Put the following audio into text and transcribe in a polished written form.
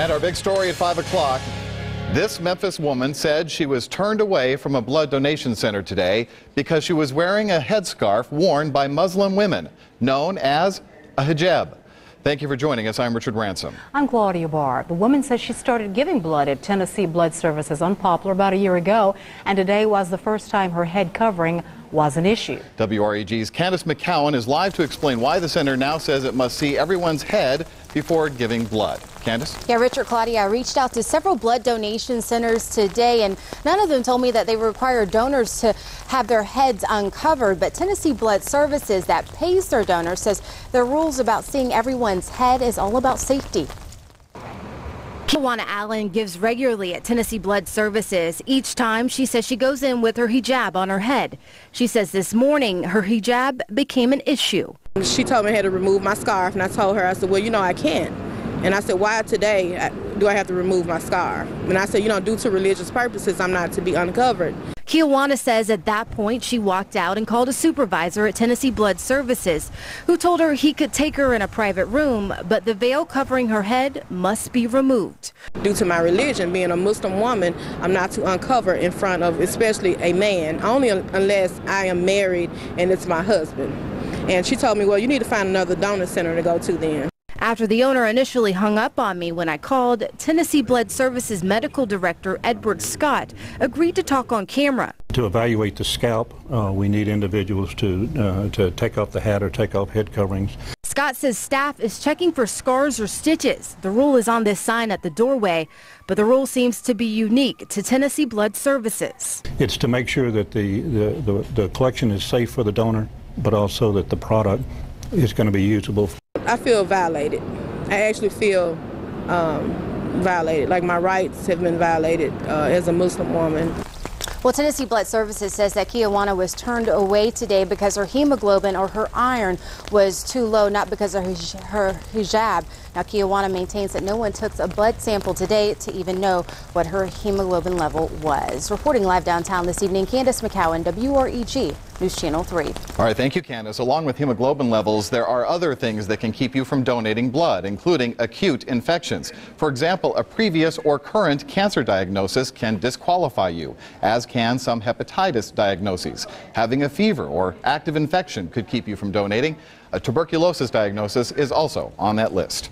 And our big story at 5 o'clock. This Memphis woman said she was turned away from a blood donation center today because she was wearing a headscarf worn by Muslim women, known as a hijab. Thank you for joining us. I'm Richard Ransom. I'm Claudia Barr. The woman says she started giving blood at Tennessee Blood Services on Poplar about a year ago, and today was the first time her head covering was an issue. WREG's Candace McCowan is live to explain why the center now says it must see everyone's head before giving blood. Candace? Yeah, Richard, Claudia, I reached out to several blood donation centers today, and none of them told me that they require donors to have their heads uncovered. But Tennessee Blood Services, that pays their donors, says the rules about seeing everyone's head is all about safety. Tawana Allen gives regularly at Tennessee Blood Services. Each time, she says she goes in with her hijab on her head. She says this morning her hijab became an issue. She told me I had to remove my scarf, and I told her, I said, well, I can't. And I said, why today do I have to remove my scarf? And I said, due to religious purposes, I'm not to be uncovered. Tawana says at that point she walked out and called a supervisor at Tennessee Blood Services, who told her he could take her in a private room, but the veil covering her head must be removed. Due to my religion, being a Muslim woman, I'm not to uncover in front of especially a man, only unless I am married and it's my husband. And she told me, well, you need to find another donor center to go to then. After the owner initially hung up on me when I called, Tennessee Blood Services Medical Director Edward Scott agreed to talk on camera. To evaluate the scalp, we need individuals to take off the hat or take off head coverings. Scott says staff is checking for scars or stitches. The rule is on this sign at the doorway, but the rule seems to be unique to Tennessee Blood Services. It's to make sure that the collection is safe for the donor, but also that the product is going to be usable. I feel violated. I actually feel violated, like my rights have been violated as a Muslim woman. Well, Tennessee Blood Services says that Tawana was turned away today because her hemoglobin or her iron was too low, not because of her hijab. Now, Tawana maintains that no one took a blood sample today to even know what her hemoglobin level was. Reporting live downtown this evening, Candace McCowan, WREG News Channel 3. All right, thank you, Candace. Along with hemoglobin levels, there are other things that can keep you from donating blood, including acute infections. For example, a previous or current cancer diagnosis can disqualify you, as can some hepatitis diagnoses. Having a fever or active infection could keep you from donating. A tuberculosis diagnosis is also on that list.